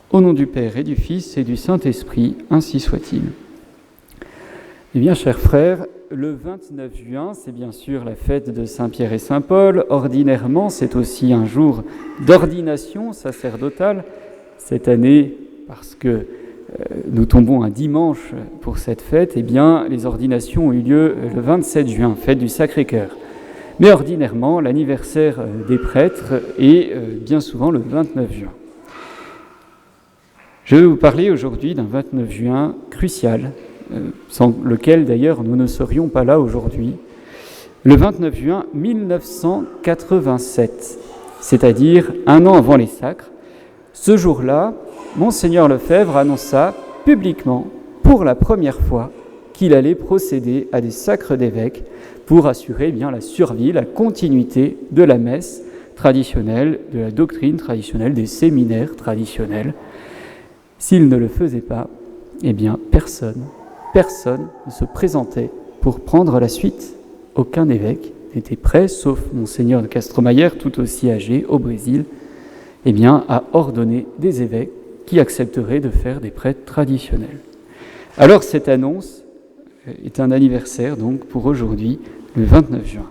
Au nom du Père et du Fils et du Saint-Esprit, ainsi soit-il. Eh bien, chers frères, le 29 juin, c'est bien sûr la fête de Saint-Pierre et Saint-Paul. Ordinairement, c'est aussi un jour d'ordination sacerdotale. Cette année, parce que nous tombons un dimanche pour cette fête, eh bien, les ordinations ont eu lieu le 27 juin, fête du Sacré-Cœur. Mais ordinairement, l'anniversaire des prêtres est bien souvent le 29 juin. Je vais vous parler aujourd'hui d'un 29 juin crucial, sans lequel d'ailleurs nous ne serions pas là aujourd'hui. Le 29 juin 1987, c'est-à-dire un an avant les sacres, ce jour-là, Monseigneur Lefebvre annonça publiquement, pour la première fois, qu'il allait procéder à des sacres d'évêques pour assurer bien la survie, la continuité de la messe traditionnelle, de la doctrine traditionnelle, des séminaires traditionnels. S'il ne le faisait pas, eh bien personne ne se présentait pour prendre la suite. Aucun évêque n'était prêt, sauf Monseigneur de Castromayer, tout aussi âgé, au Brésil, eh bien, à ordonner des évêques qui accepteraient de faire des prêtres traditionnels. Alors cette annonce est un anniversaire donc pour aujourd'hui, le 29 juin.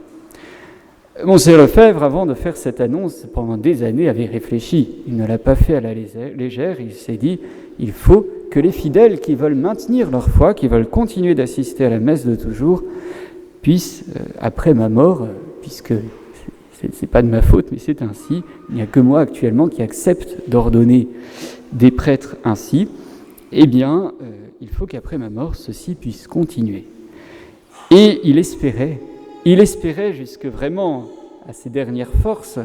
Monseigneur Lefebvre, avant de faire cette annonce, pendant des années, avait réfléchi. Il ne l'a pas fait à la légère. Il s'est dit, il faut que les fidèles qui veulent maintenir leur foi, qui veulent continuer d'assister à la messe de toujours, puissent, après ma mort, puisque c'est pas de ma faute, mais c'est ainsi, il n'y a que moi actuellement qui accepte d'ordonner des prêtres ainsi, eh bien, il faut qu'après ma mort, ceci puisse continuer. Et il espérait jusque vraiment à ses dernières forces,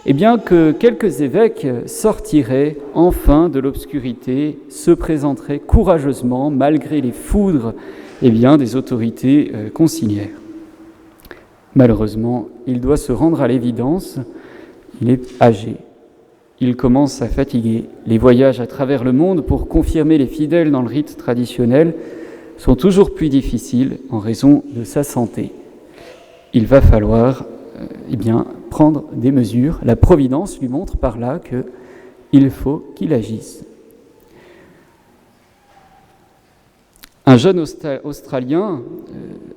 eh bien que quelques évêques sortiraient enfin de l'obscurité, se présenteraient courageusement malgré les foudres eh bien, des autorités conciliaires. Malheureusement, il doit se rendre à l'évidence, il est âgé, il commence à fatiguer. Les voyages à travers le monde pour confirmer les fidèles dans le rite traditionnel sont toujours plus difficiles en raison de sa santé. Il va falloir prendre des mesures. La Providence lui montre par là qu'il faut qu'il agisse. Un jeune Australien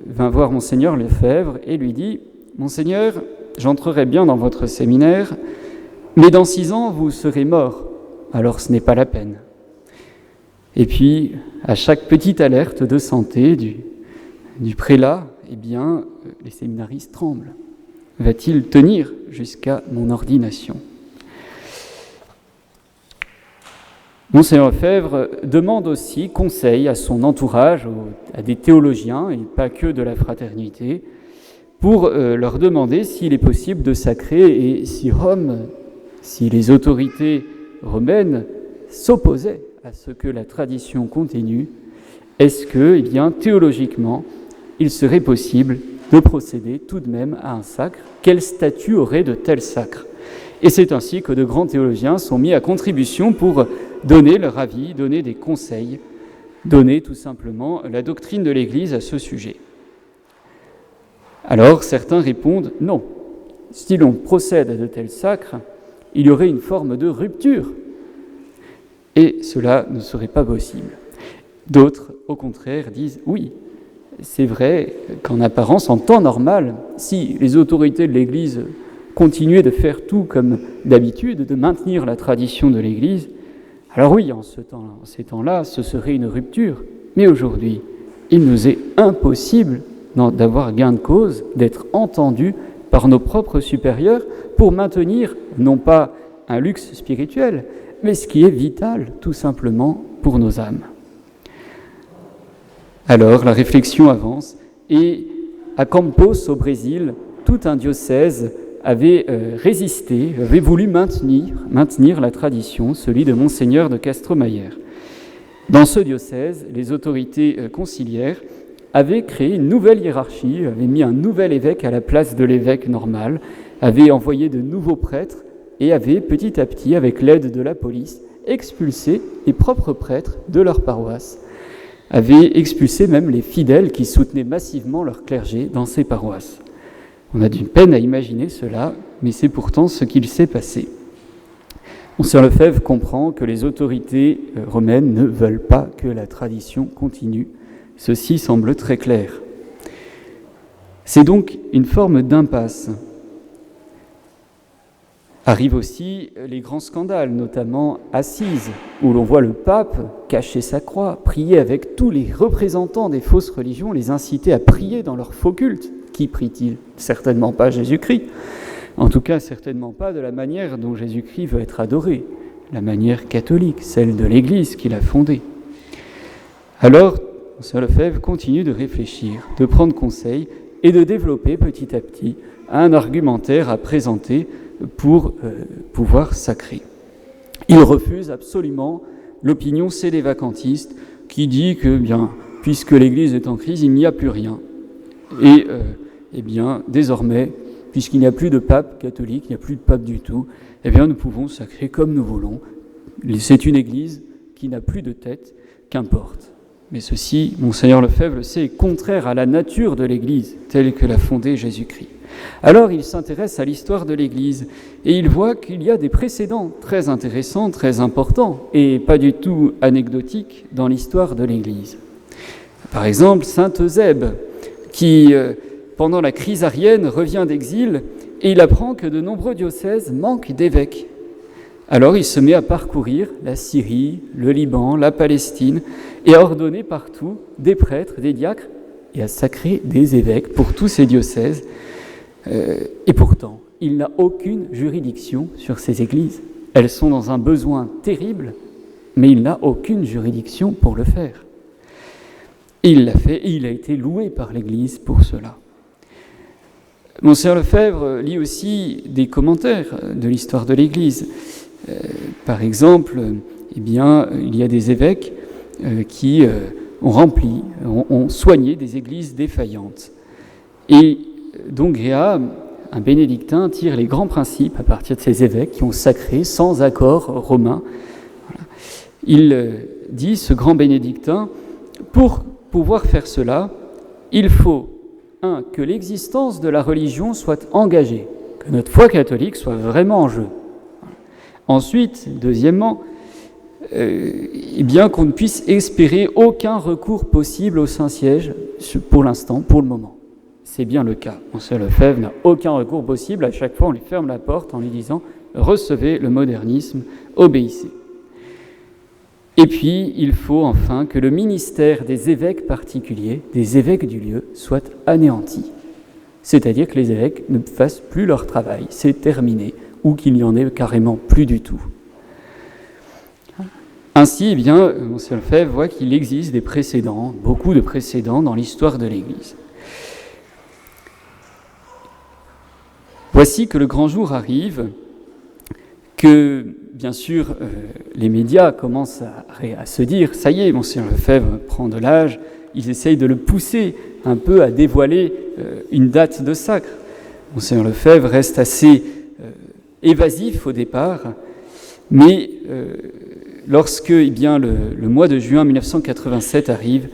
vint voir Monseigneur Lefebvre et lui dit « Monseigneur, j'entrerai bien dans votre séminaire, mais dans 6 ans, vous serez mort, alors ce n'est pas la peine. » Et puis, à chaque petite alerte de santé du prélat, eh bien, les séminaristes tremblent. Va-t-il tenir jusqu'à mon ordination ? Monseigneur Lefebvre demande aussi conseil à son entourage, à des théologiens, et pas que de la fraternité, pour leur demander s'il est possible de sacrer et si les autorités romaines s'opposaient à ce que la tradition continue, est-ce que, théologiquement, il serait possible de procéder tout de même à un sacre? Quel statut aurait de tels sacres? Et c'est ainsi que de grands théologiens sont mis à contribution pour donner leur avis, donner des conseils, donner tout simplement la doctrine de l'Église à ce sujet. Alors certains répondent « non, si l'on procède à de tels sacres, il y aurait une forme de rupture, et cela ne serait pas possible. » D'autres, au contraire, disent « oui, c'est vrai qu'en apparence, en temps normal, si les autorités de l'Église continuaient de faire tout comme d'habitude, de maintenir la tradition de l'Église, alors oui, en ces temps-là, ce serait une rupture. Mais aujourd'hui, il nous est impossible d'avoir gain de cause, d'être entendus par nos propres supérieurs pour maintenir, non pas un luxe spirituel, mais ce qui est vital, tout simplement, pour nos âmes. Alors, la réflexion avance, et à Campos, au Brésil, tout un diocèse avait résisté, avait voulu maintenir la tradition, celui de Monseigneur de Castromayer. Dans ce diocèse, les autorités conciliaires avaient créé une nouvelle hiérarchie, avaient mis un nouvel évêque à la place de l'évêque normal, avaient envoyé de nouveaux prêtres et avaient petit à petit, avec l'aide de la police, expulsé les propres prêtres de leur paroisse, avaient expulsé même les fidèles qui soutenaient massivement leur clergé dans ces paroisses. On a du peine à imaginer cela, mais c'est pourtant ce qu'il s'est passé. Monseigneur Lefebvre comprend que les autorités romaines ne veulent pas que la tradition continue. Ceci semble très clair. C'est donc une forme d'impasse. Arrivent aussi les grands scandales, notamment Assise, où l'on voit le pape cacher sa croix, prier avec tous les représentants des fausses religions, les inciter à prier dans leur faux culte. Qui prie-t-il ? Certainement pas Jésus-Christ. En tout cas, certainement pas de la manière dont Jésus-Christ veut être adoré, la manière catholique, celle de l'Église qu'il a fondée. Alors, Monseigneur Lefebvre continue de réfléchir, de prendre conseil et de développer petit à petit un argumentaire à présenter pour pouvoir sacrer. Il refuse absolument l'opinion sédévacantiste qui dit que, bien, puisque l'Église est en crise, il n'y a plus rien. Et, bien, désormais, puisqu'il n'y a plus de pape catholique, il n'y a plus de pape du tout, eh bien, nous pouvons sacrer comme nous voulons. C'est une Église qui n'a plus de tête, qu'importe. Mais ceci, Monseigneur Lefebvre le sait, est contraire à la nature de l'Église, telle que l'a fondée Jésus-Christ. Alors il s'intéresse à l'histoire de l'Église et il voit qu'il y a des précédents très intéressants, très importants et pas du tout anecdotiques dans l'histoire de l'Église. Par exemple, saint Eusèbe, qui, pendant la crise arienne, revient d'exil et il apprend que de nombreux diocèses manquent d'évêques. Alors il se met à parcourir la Syrie, le Liban, la Palestine et à ordonner partout des prêtres, des diacres et à sacrer des évêques pour tous ces diocèses. Et pourtant, il n'a aucune juridiction sur ces églises. Elles sont dans un besoin terrible, mais il n'a aucune juridiction pour le faire. Et il l'a fait, et il a été loué par l'Église pour cela. Monseigneur Lefebvre lit aussi des commentaires de l'histoire de l'Église. Par exemple, il y a des évêques qui ont soigné des églises défaillantes. Et donc Gréa, un bénédictin, tire les grands principes à partir de ces évêques qui ont sacré sans accord romain. Voilà. Il dit, ce grand bénédictin, pour pouvoir faire cela, il faut, que l'existence de la religion soit engagée, que notre foi catholique soit vraiment en jeu. Ensuite, deuxièmement, qu'on ne puisse espérer aucun recours possible au Saint-Siège pour l'instant, pour le moment. C'est bien le cas. Monseigneur Lefebvre n'a aucun recours possible. À chaque fois, on lui ferme la porte en lui disant « Recevez le modernisme, obéissez ». Et puis, il faut enfin que le ministère des évêques particuliers, des évêques du lieu, soit anéanti. C'est-à-dire que les évêques ne fassent plus leur travail, c'est terminé, ou qu'il n'y en ait carrément plus du tout. Ainsi, Monseigneur Lefebvre voit qu'il existe des précédents, beaucoup de précédents dans l'histoire de l'Église. Voici que le grand jour arrive, que, bien sûr, les médias commencent à se dire « ça y est, Monseigneur Lefebvre prend de l'âge », ils essayent de le pousser un peu à dévoiler une date de sacre. Monseigneur Lefebvre reste assez évasif au départ, mais lorsque le mois de juin 1987 arrive,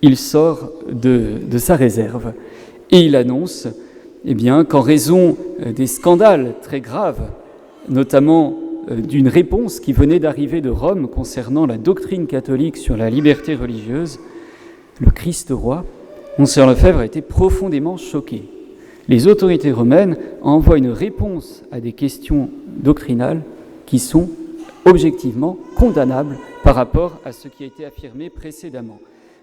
il sort de sa réserve et il annonce qu'en raison des scandales très graves, notamment d'une réponse qui venait d'arriver de Rome concernant la doctrine catholique sur la liberté religieuse, le Christ roi, Monseigneur Lefebvre a été profondément choqué. Les autorités romaines envoient une réponse à des questions doctrinales qui sont objectivement condamnables par rapport à ce qui a été affirmé précédemment.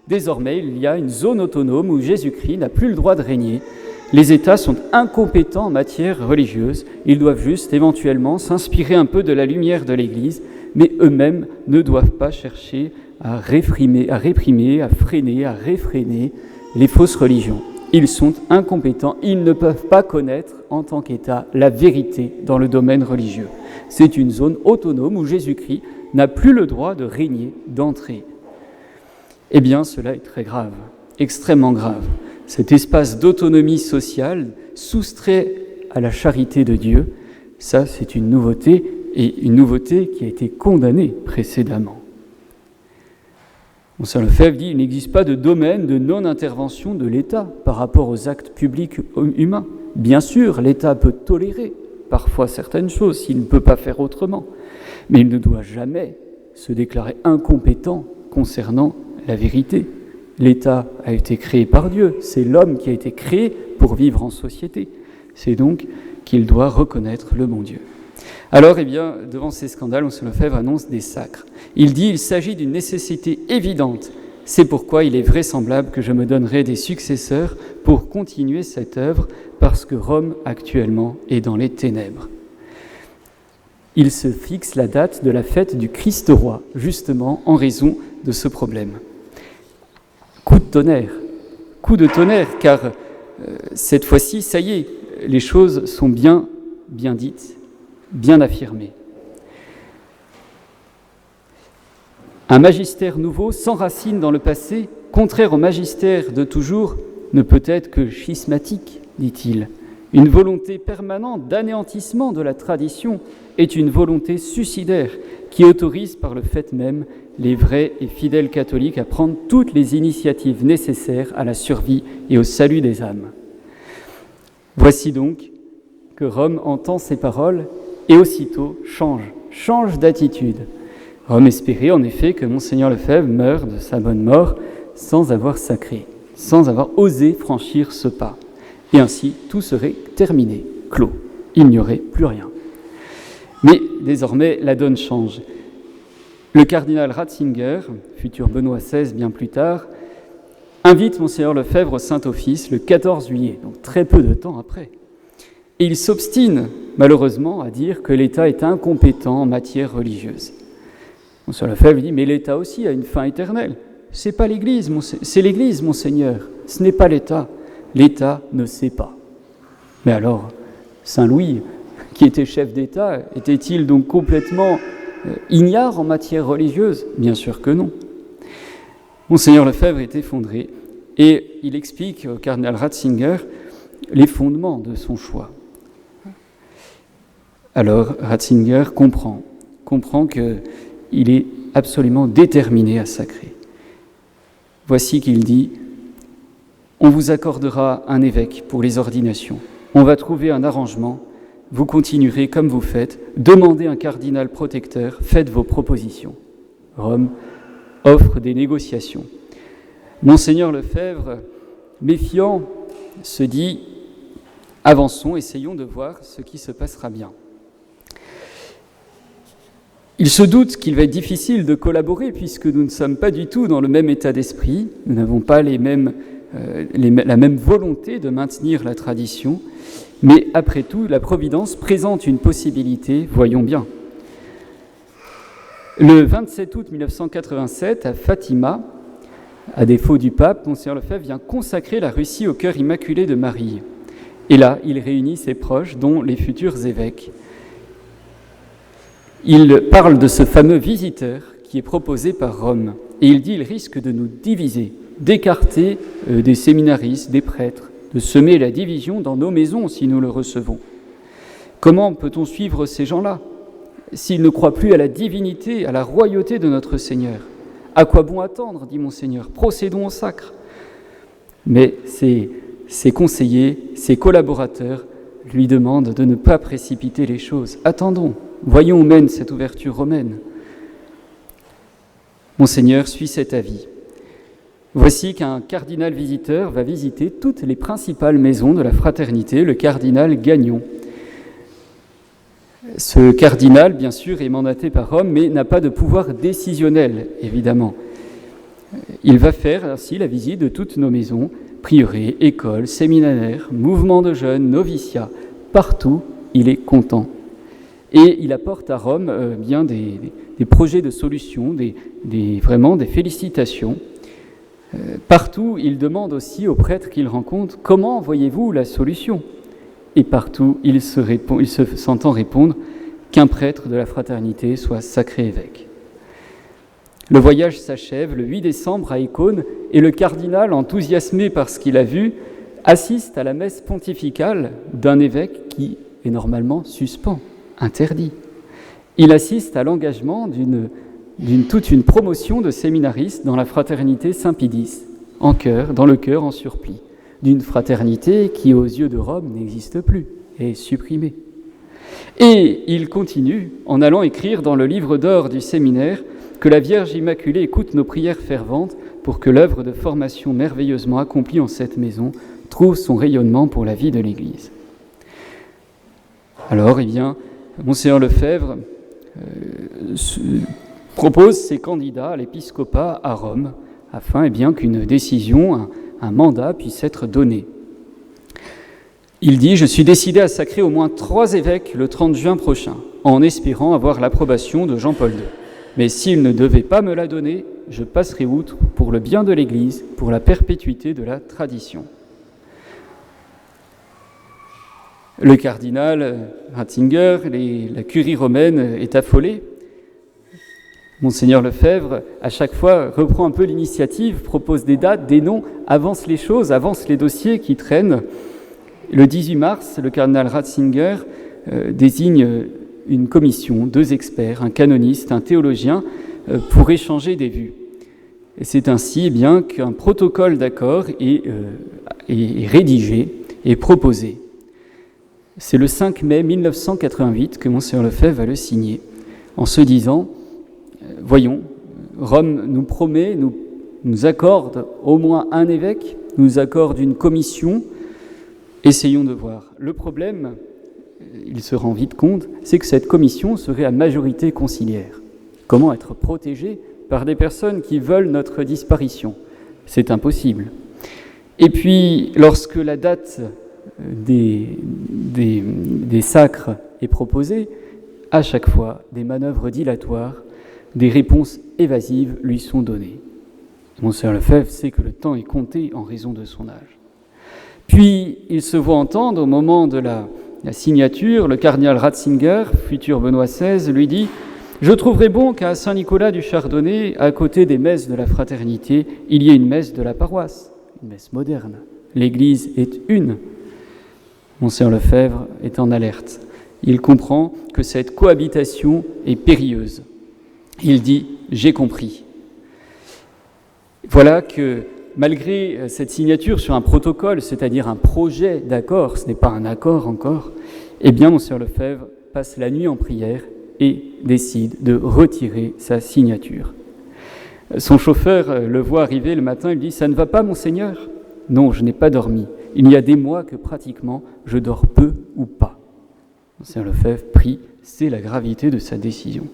Désormais, il y a une zone autonome où Jésus-Christ n'a plus le droit de régner. Les États sont incompétents en matière religieuse. Ils doivent juste, éventuellement, s'inspirer un peu de la lumière de l'Église, mais eux-mêmes ne doivent pas chercher à réprimer, à réfréner les fausses religions. Ils sont incompétents, ils ne peuvent pas connaître, en tant qu'État, la vérité dans le domaine religieux. C'est une zone autonome où Jésus-Christ n'a plus le droit de régner, d'entrer. Cela est très grave, extrêmement grave. Cet espace d'autonomie sociale soustrait à la charité de Dieu, ça c'est une nouveauté, et une nouveauté qui a été condamnée précédemment. Monseigneur Lefebvre dit qu'il n'existe pas de domaine de non-intervention de l'État par rapport aux actes publics humains. Bien sûr, l'État peut tolérer parfois certaines choses s'il ne peut pas faire autrement. Mais il ne doit jamais se déclarer incompétent concernant la vérité. L'État a été créé par Dieu, c'est l'homme qui a été créé pour vivre en société. C'est donc qu'il doit reconnaître le bon Dieu. Alors, devant ces scandales, Monseigneur Lefebvre annonce des sacres. Il dit « Il s'agit d'une nécessité évidente. C'est pourquoi il est vraisemblable que je me donnerai des successeurs pour continuer cette œuvre, parce que Rome, actuellement, est dans les ténèbres. » Il se fixe la date de la fête du Christ-Roi, justement en raison de ce problème. Coup de tonnerre, car cette fois-ci, ça y est, les choses sont bien dites, bien affirmées. Un magistère nouveau, sans racines dans le passé, contraire au magistère de toujours, ne peut être que schismatique, dit-il. Une volonté permanente d'anéantissement de la tradition est une volonté suicidaire qui autorise par le fait même les vrais et fidèles catholiques à prendre toutes les initiatives nécessaires à la survie et au salut des âmes. Voici donc que Rome entend ces paroles et aussitôt change d'attitude. Rome espérait en effet que Monseigneur Lefebvre meure de sa bonne mort sans avoir sacré, sans avoir osé franchir ce pas. Et ainsi, tout serait terminé, clos. Il n'y aurait plus rien. Mais désormais, la donne change. Le cardinal Ratzinger, futur Benoît XVI bien plus tard, invite Monseigneur Lefebvre au Saint-Office le 14 juillet, donc très peu de temps après. Et il s'obstine, malheureusement, à dire que l'État est incompétent en matière religieuse. Monseigneur Lefebvre dit « Mais l'État aussi a une fin éternelle. C'est pas l'Église, c'est l'Église, Monseigneur. Ce n'est pas l'État. L'État ne sait pas. » Mais alors, Saint Louis, qui était chef d'État, était-il donc complètement ignare en matière religieuse ? Bien sûr que non. Monseigneur Lefebvre est effondré et il explique au cardinal Ratzinger les fondements de son choix. Alors Ratzinger comprend qu'il est absolument déterminé à sacrer. Voici qu'il dit « On vous accordera un évêque pour les ordinations. On va trouver un arrangement. Vous continuerez comme vous faites. Demandez un cardinal protecteur. Faites vos propositions. » Rome offre des négociations. Monseigneur Lefebvre, méfiant, se dit « Avançons, essayons de voir ce qui se passera bien. » Il se doute qu'il va être difficile de collaborer puisque nous ne sommes pas du tout dans le même état d'esprit, nous n'avons pas la même volonté de maintenir la tradition, mais après tout, la Providence présente une possibilité, voyons bien. Le 27 août 1987, à Fatima, à défaut du pape, Monseigneur Lefebvre vient consacrer la Russie au cœur immaculé de Marie. Et là, il réunit ses proches, dont les futurs évêques. Il parle de ce fameux visiteur qui est proposé par Rome. Et il dit qu'il risque de nous diviser, d'écarter des séminaristes, des prêtres, de semer la division dans nos maisons si nous le recevons. Comment peut-on suivre ces gens-là s'ils ne croient plus à la divinité, à la royauté de notre Seigneur ? À quoi bon attendre, dit Monseigneur, procédons au sacre. Mais ses conseillers, ses collaborateurs lui demandent de ne pas précipiter les choses. Attendons, voyons où mène cette ouverture romaine. Monseigneur suit cet avis. Voici qu'un cardinal visiteur va visiter toutes les principales maisons de la fraternité, le cardinal Gagnon. Ce cardinal, bien sûr, est mandaté par Rome, mais n'a pas de pouvoir décisionnel, évidemment. Il va faire ainsi la visite de toutes nos maisons, prieurés, écoles, séminaires, mouvements de jeunes, noviciats. Partout, il est content. Et il apporte à Rome bien des projets de solutions, vraiment des félicitations. Partout, il demande aussi aux prêtres qu'il rencontre « Comment voyez-vous la solution ?» Et partout, il se s'entend répondre qu'un prêtre de la fraternité soit sacré évêque. Le voyage s'achève le 8 décembre à Écône et le cardinal, enthousiasmé par ce qu'il a vu, assiste à la messe pontificale d'un évêque qui est normalement suspens, interdit. Il assiste à l'engagement toute une promotion de séminaristes dans la fraternité Saint-Pédis, dans le cœur en surplis, d'une fraternité qui, aux yeux de Rome, n'existe plus et est supprimée. Et il continue en allant écrire dans le livre d'or du séminaire que la Vierge Immaculée écoute nos prières ferventes pour que l'œuvre de formation merveilleusement accomplie en cette maison trouve son rayonnement pour la vie de l'Église. Alors, Monseigneur Lefebvre propose ses candidats à l'épiscopat à Rome, afin qu'une décision, un mandat puisse être donné. Il dit « Je suis décidé à sacrer au moins 3 évêques le 30 juin prochain, en espérant avoir l'approbation de Jean-Paul II. Mais s'il ne devait pas me la donner, je passerai outre pour le bien de l'Église, pour la perpétuité de la tradition. » Le cardinal Ratzinger, la curie romaine est affolée. Monseigneur Lefebvre, à chaque fois, reprend un peu l'initiative, propose des dates, des noms, avance les choses, avance les dossiers qui traînent. Le 18 mars, le cardinal Ratzinger désigne une commission, 2 experts, un canoniste, un théologien, pour échanger des vues. Et c'est ainsi qu'un protocole d'accord est rédigé et proposé. C'est le 5 mai 1988 que Monseigneur Lefebvre va le signer, en se disant « Voyons, Rome nous promet, nous accorde au moins un évêque, nous accorde une commission, essayons de voir. » Le problème, il se rend vite compte, c'est que cette commission serait à majorité conciliaire. Comment être protégé par des personnes qui veulent notre disparition? C'est impossible. Et puis, lorsque la date des sacres est proposée, à chaque fois, des manœuvres dilatoires, des réponses évasives lui sont données. Monseigneur Lefebvre sait que le temps est compté en raison de son âge. Puis, il se voit entendre, au moment de la signature, le cardinal Ratzinger, futur Benoît XVI, lui dit « Je trouverais bon qu'à Saint-Nicolas du Chardonnay, à côté des messes de la fraternité, il y ait une messe de la paroisse, une messe moderne. L'Église est une. » Monseigneur Lefebvre est en alerte. Il comprend que cette cohabitation est périlleuse. Il dit « J'ai compris ». Voilà que, malgré cette signature sur un protocole, c'est-à-dire un projet d'accord, ce n'est pas un accord encore, Monseigneur Lefebvre passe la nuit en prière et décide de retirer sa signature. Son chauffeur le voit arriver le matin, il dit « Ça ne va pas, Monseigneur ?»« Non, je n'ai pas dormi. Il y a des mois que pratiquement je dors peu ou pas. » Monseigneur Lefebvre prie, c'est la gravité de sa décision.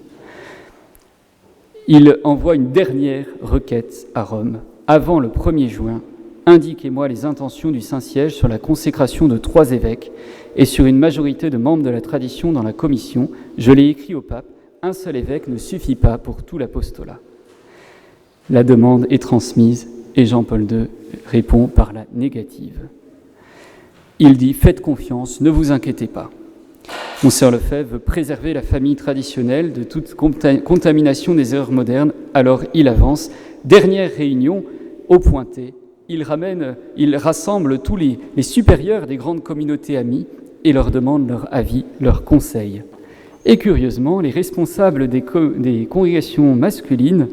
Il envoie une dernière requête à Rome, avant le 1er juin. « Indiquez-moi les intentions du Saint-Siège sur la consécration de 3 évêques et sur une majorité de membres de la tradition dans la commission. Je l'ai écrit au pape, un seul évêque ne suffit pas pour tout l'apostolat. » La demande est transmise et Jean-Paul II répond par la négative. Il dit « Faites confiance, ne vous inquiétez pas. » Monseigneur Lefebvre veut préserver la famille traditionnelle de toute contamination des erreurs modernes, alors il avance. Dernière réunion, au Pointet, il rassemble tous les supérieurs des grandes communautés amies et leur demande leur avis, leurs conseils. Et curieusement, les responsables des congrégations masculines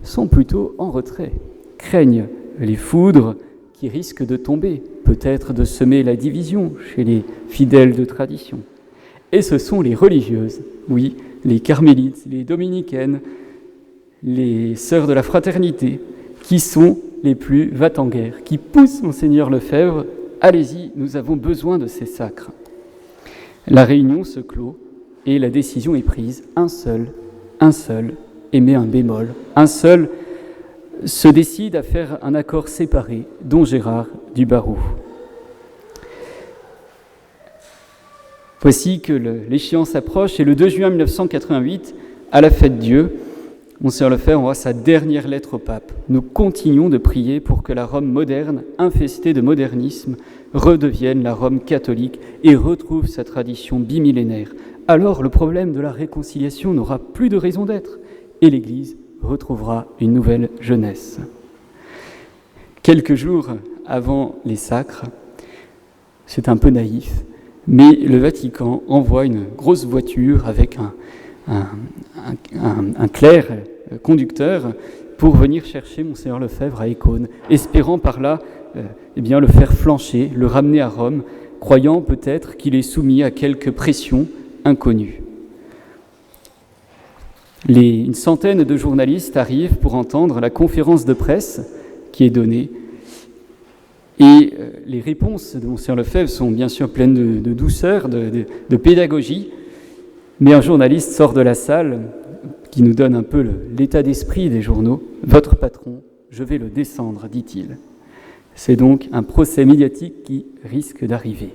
sont plutôt en retrait, craignent les foudres qui risquent de tomber, peut-être de semer la division chez les fidèles de tradition. Et ce sont les religieuses, oui, les carmélites, les dominicaines, les sœurs de la fraternité, qui sont les plus va-t-en-guerre, qui poussent Monseigneur Lefebvre, allez-y, nous avons besoin de ces sacres. La réunion se clôt et la décision est prise, un seul, et met un bémol, un seul se décide à faire un accord séparé, Don Gérard du Barroux. Voici que l'échéance approche et le 2 juin 1988, à la fête Dieu, Monseigneur Lefebvre envoie sa dernière lettre au pape. Nous continuons de prier pour que la Rome moderne, infestée de modernisme, redevienne la Rome catholique et retrouve sa tradition bimillénaire. Alors le problème de la réconciliation n'aura plus de raison d'être et l'Église retrouvera une nouvelle jeunesse. Quelques jours avant les sacres, c'est un peu naïf, mais le Vatican envoie une grosse voiture avec un clerc conducteur pour venir chercher Monseigneur Lefebvre à Écône, espérant par là le faire flancher, le ramener à Rome, croyant peut-être qu'il est soumis à quelques pressions inconnu. Une centaine de journalistes arrivent pour entendre la conférence de presse qui est donnée. Et les réponses de Monseigneur Lefebvre sont bien sûr pleines de douceur, de pédagogie. Mais un journaliste sort de la salle qui nous donne un peu l'état d'esprit des journaux. « Votre patron, je vais le descendre », dit-il. C'est donc un procès médiatique qui risque d'arriver.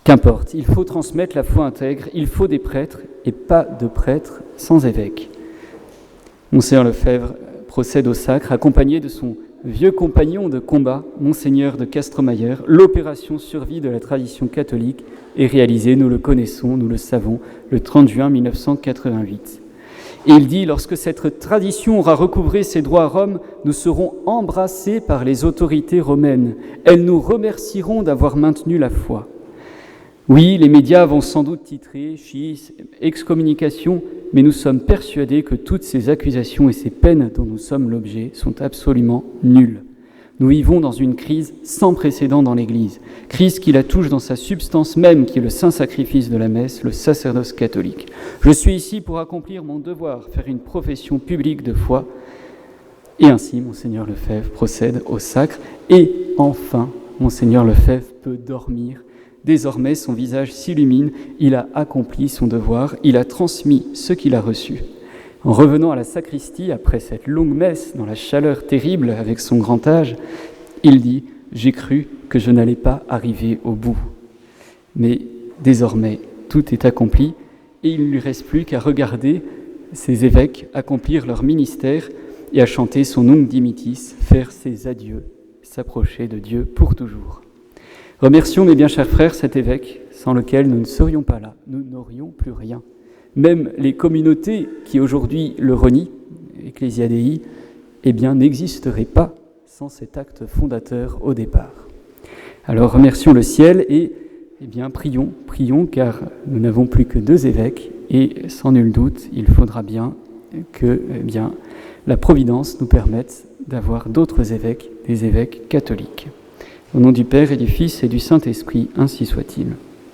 Qu'importe, il faut transmettre la foi intègre, il faut des prêtres et pas de prêtres sans évêque. Monseigneur Lefebvre procède au sacre accompagné de son vieux compagnon de combat, Monseigneur de Castromayer. L'opération survie de la tradition catholique est réalisée, nous le connaissons, nous le savons, le 30 juin 1988. Et il dit, lorsque cette tradition aura recouvré ses droits à Rome, nous serons embrassés par les autorités romaines. Elles nous remercieront d'avoir maintenu la foi. Oui, les médias vont sans doute titrer « schisme, excommunication », mais nous sommes persuadés que toutes ces accusations et ces peines dont nous sommes l'objet sont absolument nulles. Nous vivons dans une crise sans précédent dans l'Église, crise qui la touche dans sa substance même, qui est le saint sacrifice de la messe, le sacerdoce catholique. Je suis ici pour accomplir mon devoir, faire une profession publique de foi. Et ainsi, Monseigneur Lefebvre procède au sacre. Et enfin, Monseigneur Lefebvre peut dormir. Désormais, son visage s'illumine, il a accompli son devoir, il a transmis ce qu'il a reçu. En revenant à la sacristie, après cette longue messe, dans la chaleur terrible avec son grand âge, il dit « J'ai cru que je n'allais pas arriver au bout. » Mais désormais, tout est accompli et il ne lui reste plus qu'à regarder ses évêques accomplir leur ministère et à chanter son Nunc Dimittis, faire ses adieux, s'approcher de Dieu pour toujours. Remercions, mes bien chers frères, cet évêque, sans lequel nous ne serions pas là, nous n'aurions plus rien. Même les communautés qui aujourd'hui le renient, Ecclesia Dei, eh bien, n'existeraient pas sans cet acte fondateur au départ. Alors remercions le ciel et eh bien, prions, car nous n'avons plus que 2 évêques et sans nul doute, il faudra bien que la providence nous permette d'avoir d'autres évêques, des évêques catholiques. Au nom du Père et du Fils et du Saint-Esprit, ainsi soit-il.